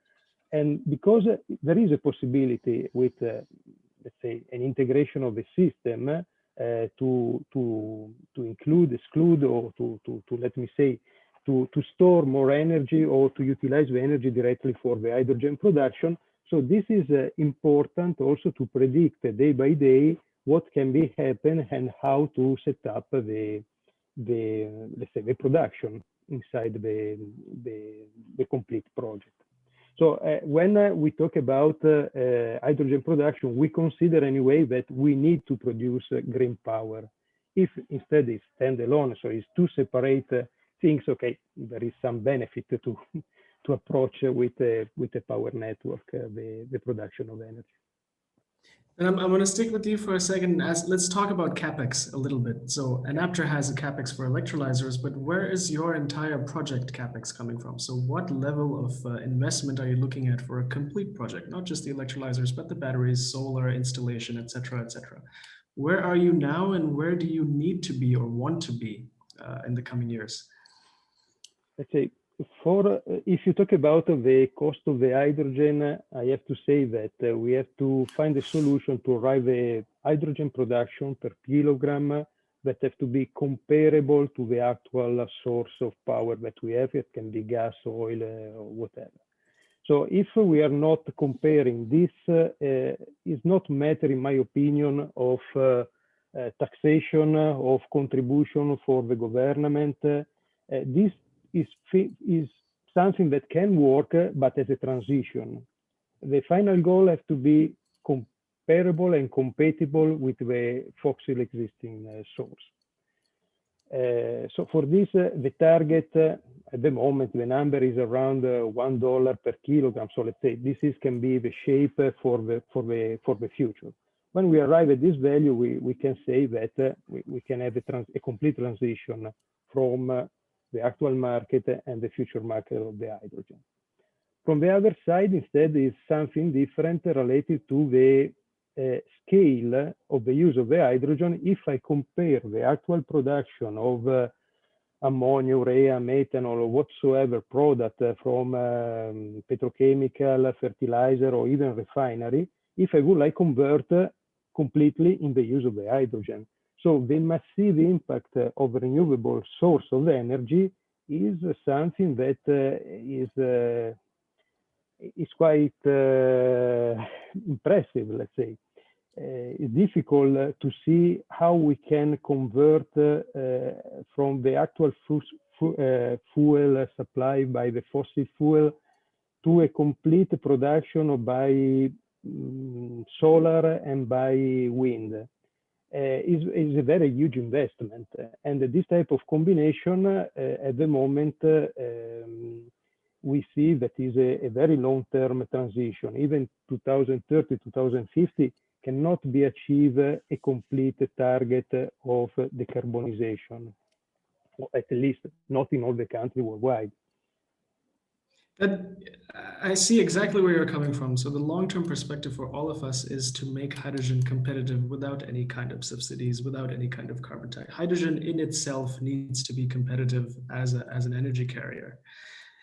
And because there is a possibility with, let's say, an integration of the system to include, exclude, or to let me say, to store more energy or to utilize the energy directly for the hydrogen production. So this is important also to predict day by day what can be happen and how to set up the let's say the production inside the complete project. So when we talk about hydrogen production, we consider anyway that we need to produce green power. If instead it's standalone, so it's two separate things, okay, there is some benefit to approach with the power network, the production of energy. And I'm going to stick with you for a second. Let's talk about CapEx a little bit. So Enapter has a CapEx for electrolyzers, but where is your entire project CapEx coming from? So what level of investment are you looking at for a complete project? Not just the electrolyzers, but the batteries, solar installation, et cetera, et cetera. Where are you now and where do you need to be or want to be in the coming years? Let's say, if you talk about the cost of the hydrogen, I have to say that we have to find a solution to arrive at hydrogen production per kilogram that have to be comparable to the actual source of power that we have. It can be gas, oil, or whatever. So if we are not comparing, this is not matter, in my opinion, of taxation, of contribution for the government. This is something that can work, but as a transition. The final goal has to be comparable and compatible with the fossil existing source. So for this, the target at the moment, the number is around $1 per kilogram. So let's say this can be the shape for the future. When we arrive at this value, we can say that we can have a complete transition from the actual market and the future market of the hydrogen. From the other side, instead, is something different related to the scale of the use of the hydrogen. If I compare the actual production of ammonia, urea, methanol, or whatsoever product from petrochemical, fertilizer, or even refinery, if I would like convert completely in the use of the hydrogen. So the massive impact of renewable source of energy is something that is quite impressive, let's say. It's difficult to see how we can convert from the actual fuel supplied by the fossil fuel to a complete production by solar and by wind. Is a very huge investment, and this type of combination at the moment we see that is a very long-term transition. Even 2030, 2050 cannot be achieved a complete target of decarbonization, or at least not in all the countries worldwide. I see exactly where you're coming from. So the long-term perspective for all of us is to make hydrogen competitive without any kind of subsidies, without any kind of carbon tax. Hydrogen in itself needs to be competitive as an energy carrier.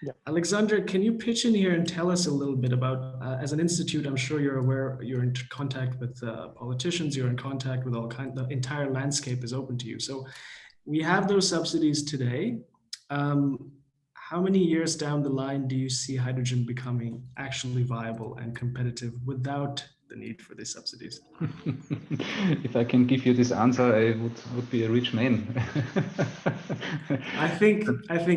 Yeah. Alexander, can you pitch in here and tell us a little bit about, as an institute, I'm sure you're aware, you're in contact with politicians, you're in contact with all kinds, the entire landscape is open to you. So we have those subsidies today. How many years down the line do you see hydrogen becoming actually viable and competitive without the need for these subsidies? If I can give you this answer, I would be a rich man. I think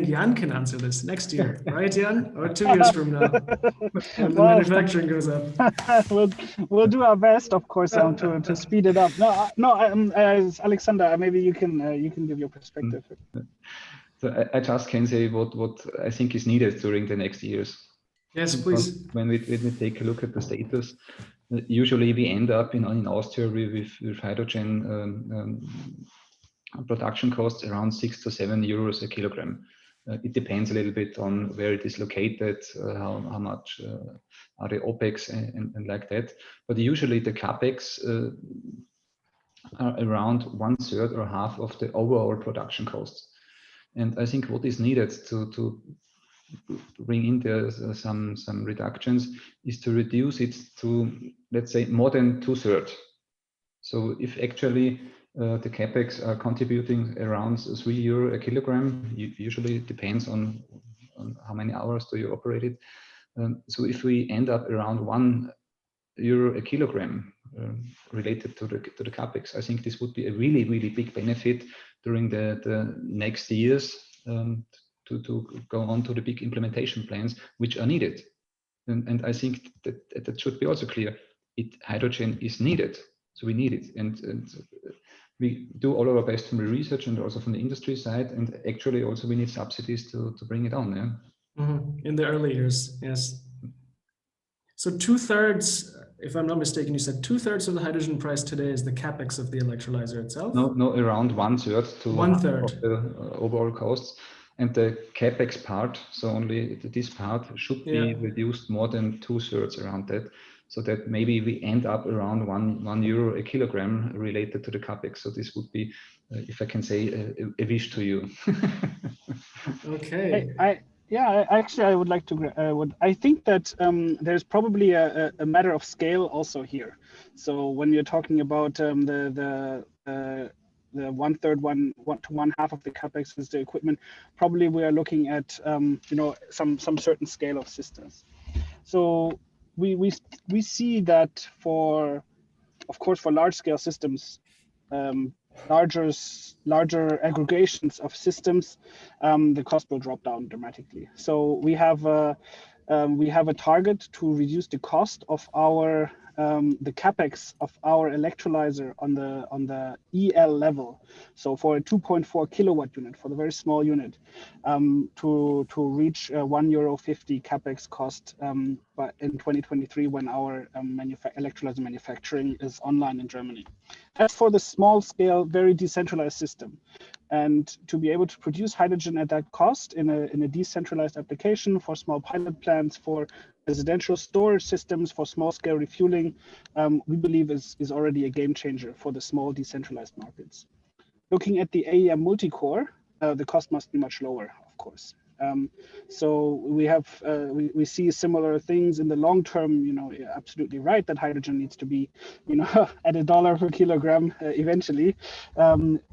Jan can answer this next year, right, Jan? Or 2 years from now, when the manufacturing goes up. we'll do our best, of course, to speed it up. Alexander, maybe you can give your perspective. So I just can say what I think is needed during the next years. Yes, Because please. when we take a look at the status, usually we end up in Austria with hydrogen production costs around 6 to 7 euros a kilogram. It depends a little bit on where it is located, how much are the OPEX and like that. But usually the CAPEX are around 1/3 or half of the overall production costs. And I think what is needed to bring in there some reductions is to reduce it to, let's say, more than 2/3. So if actually the CAPEX are contributing around €3 a kilogram, usually it depends on how many hours do you operate it. So if we end up around €1 a kilogram related to the CAPEX, I think this would be a really, really big benefit during the next years to go on to the big implementation plans which are needed. And I think that should be also clear. Hydrogen is needed, so we need it. And we do all our best from the research and also from the industry side. And actually also we need subsidies to bring it on. Yeah? Mm-hmm. In the early years, yes. So 2/3, if I'm not mistaken, you said 2/3 of the hydrogen price today is the CAPEX of the electrolyzer itself? No, around 1/3 to 1/3 of the overall costs. And the CAPEX part, so only this part should be reduced more than 2/3 around that. So that maybe we end up around €1 a kilogram related to the CAPEX. So this would be, if I can say, a wish to you. Okay. I would like to. I think that there's probably a matter of scale also here. So when you're talking about the 1/3, one to one half of the capex is the equipment, probably we are looking at some certain scale of systems. So we see that of course for large scale systems, larger aggregations of systems, the cost will drop down dramatically. So we have a target to reduce the cost of our the capex of our electrolyzer on the EL level. So for a 2.4 kilowatt unit, for the very small unit, to reach €1.50 capex cost but in 2023 when our electrolyzer manufacturing is online in Germany. That's for the small scale, very decentralized system. And to be able to produce hydrogen at that cost in a decentralized application for small pilot plants, for residential storage systems, for small scale refueling, we believe is already a game changer for the small decentralized markets. Looking at the AEM Multicore, the cost must be much lower, of course. So we see similar things in the long term. You're absolutely right that hydrogen needs to be, at $1 per kilogram eventually.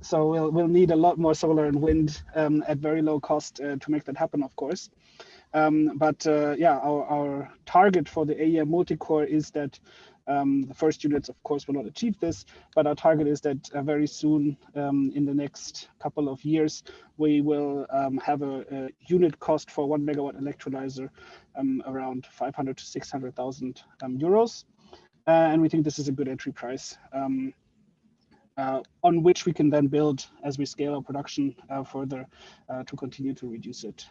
So we'll need a lot more solar and wind at very low cost to make that happen, of course. Our target for the AEM Multicore is that the first units, of course, will not achieve this, but our target is that very soon, in the next couple of years, we will have a unit cost for 1 megawatt electrolyzer around 500 to 600,000 euros. And we think this is a good entry price on which we can then build as we scale our production further to continue to reduce it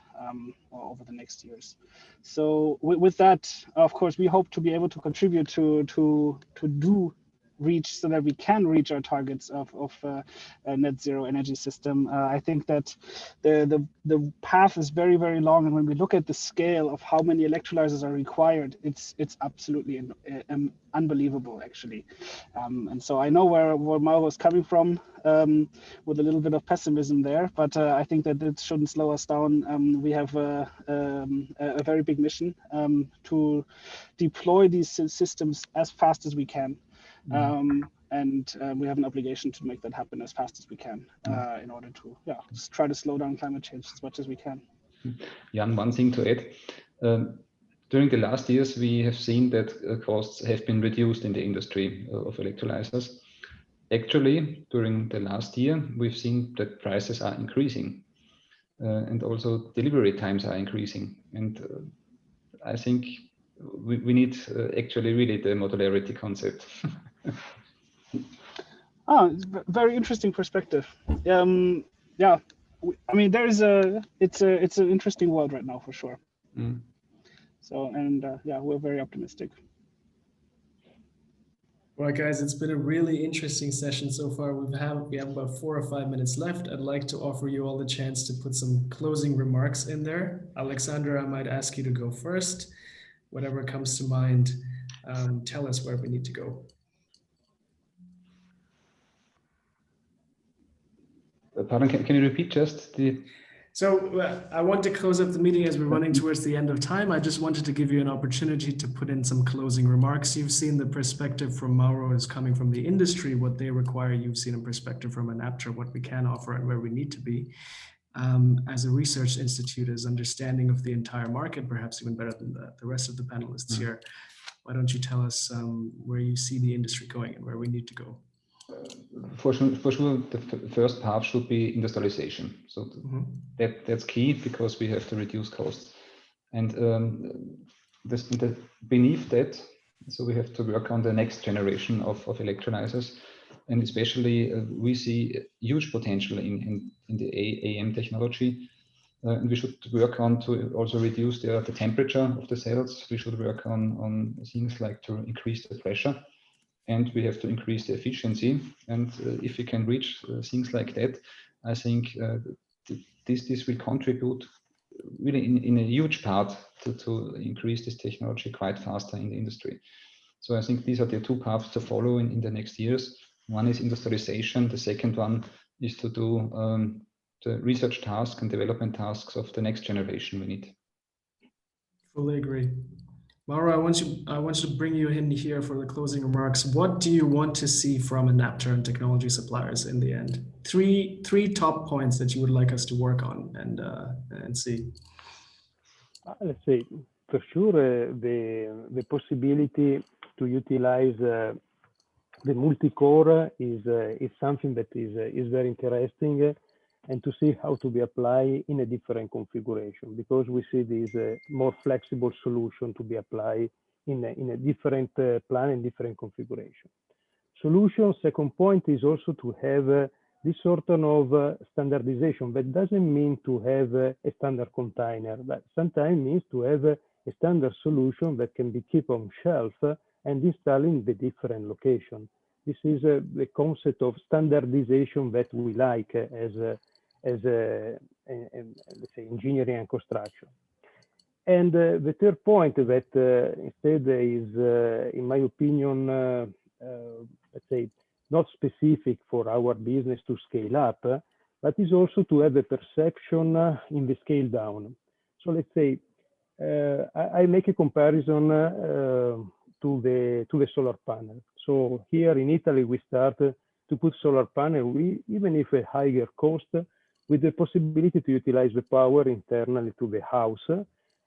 over the next years. So with that, of course, we hope to be able to contribute to do reach, so that we can reach our targets of a net zero energy system. I think that the path is very, very long, and when we look at the scale of how many electrolyzers are required, it's absolutely unbelievable, actually. And so I know where Mauro is coming from, with a little bit of pessimism there, but I think that it shouldn't slow us down. We have a very big mission to deploy these systems as fast as we can. And we have an obligation to make that happen as fast as we can in order to just try to slow down climate change as much as we can. Jan, one thing to add. During the last years, we have seen that costs have been reduced in the industry of electrolyzers. Actually, during the last year, we've seen that prices are increasing and also delivery times are increasing. And I think we need actually really the modularity concept. It's a very interesting perspective. Yeah, I mean, it's an interesting world right now for sure. So, and yeah, we're very optimistic. Well, guys, it's been a really interesting session so far. We have about 4 or 5 minutes left. I'd like to offer you all the chance to put some closing remarks in there. Alexander, I might ask you to go first. Whatever comes to mind, tell us where we need to go. Pardon, can you repeat just the... So I want to close up the meeting as we're running towards the end of time. I just wanted to give you an opportunity to put in some closing remarks. You've seen the perspective from Mauro is coming from the industry, what they require. You've seen a perspective from Enapter, what we can offer and where we need to be. As a research institute, as understanding of the entire market, perhaps even better than the rest of the panelists here. Why don't you tell us where you see the industry going and where we need to go? For sure, the first path should be industrialization. So that's key, because we have to reduce costs. And beneath that, so we have to work on the next generation of electrolyzers. And especially we see huge potential in the AEM technology. And we should work on to also reduce the temperature of the cells. We should work on things like to increase the pressure. And we have to increase the efficiency. And if we can reach things like that, I think this will contribute really in a huge part to increase this technology quite faster in the industry. So I think these are the two paths to follow in the next years. One is industrialization. The second one is to do the research task and development tasks of the next generation we need. Fully agree. Mauro, I want you to bring you in here for the closing remarks. What do you want to see from Enapter and technology suppliers in the end? Three top points that you would like us to work on and see. Let's say, for sure, the possibility to utilize the multi-core is something that is very interesting, and to see how to be applied in a different configuration, because we see this more flexible solution to be applied in a different plan and different configuration. Solution, second point, is also to have this sort of standardization. That doesn't mean to have a standard container, but sometimes means to have a standard solution that can be kept on shelf and installed in the different location. This is the concept of standardization that we like as let's say, engineering and construction. And the third point that instead is, in my opinion, let's say, not specific for our business to scale up, but is also to have a perception in the scale down. So let's say, I make a comparison to the solar panel. So here in Italy, we start to put solar panel, even if a higher cost, with the possibility to utilize the power internally to the house.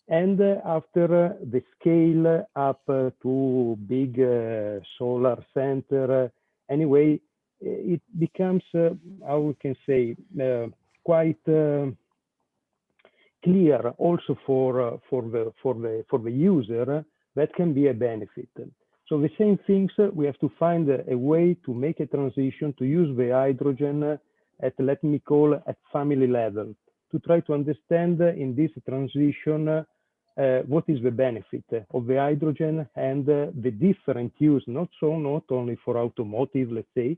And after the scale up to big solar center, anyway, it becomes, how we can say, quite clear also for the user that can be a benefit. So the same things, we have to find a way to make a transition to use the hydrogen at, let me call, at family level, to try to understand in this transition what is the benefit of the hydrogen and the different use, not only for automotive, let's say,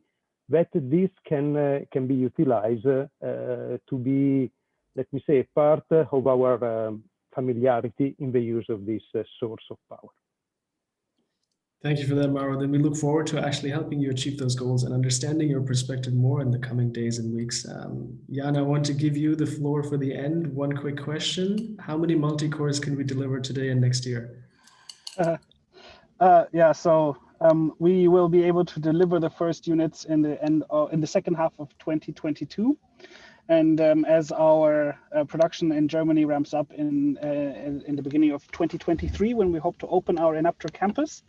that this can be utilized to be, let me say, a part of our familiarity in the use of this source of power. Thank you for that, Mauro. Then we look forward to actually helping you achieve those goals and understanding your perspective more in the coming days and weeks. Jan, I want to give you the floor for the end. One quick question. How many multi-cores can we deliver today and next year? Yeah, so we will be able to deliver the first units in the second half of 2022. And as our production in Germany ramps up in the beginning of 2023, when we hope to open our Enapter campus,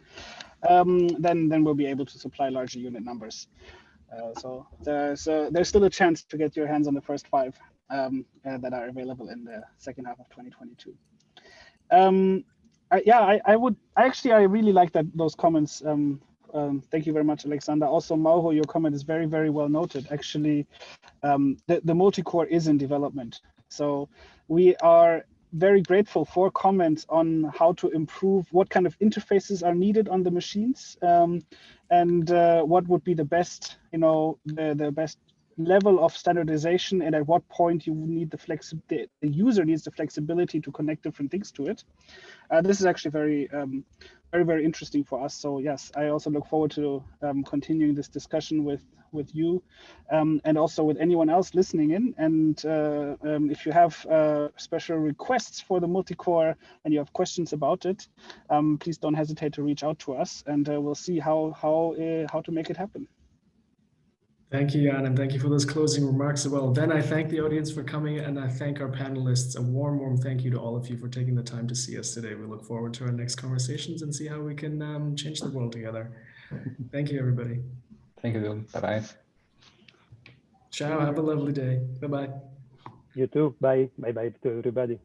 then we'll be able to supply larger unit numbers. So there's still a chance to get your hands on the first 5 that are available in the second half of 2022. I really like those comments. Thank you very much, Alexander. Also, Mauro, your comment is very, very well noted. Actually, the multi-core is in development. So we are very grateful for comments on how to improve, what kind of interfaces are needed on the machines, and what would be the best, the best level of standardization, and at what point you need the user needs the flexibility to connect different things to it. This is actually very, very interesting for us. So yes, I also look forward to continuing this discussion with you and also with anyone else listening in. And if you have special requests for the multi-core and you have questions about it, please don't hesitate to reach out to us, and we'll see how to make it happen. Thank you, Jan, and thank you for those closing remarks as well. Then I thank the audience for coming, and I thank our panelists. A warm, warm thank you to all of you for taking the time to see us today. We look forward to our next conversations and see how we can change the world together. Thank you, everybody. Thank you. Bye-bye. Ciao. Have a lovely day. Bye-bye. You too. Bye. Bye-bye to everybody.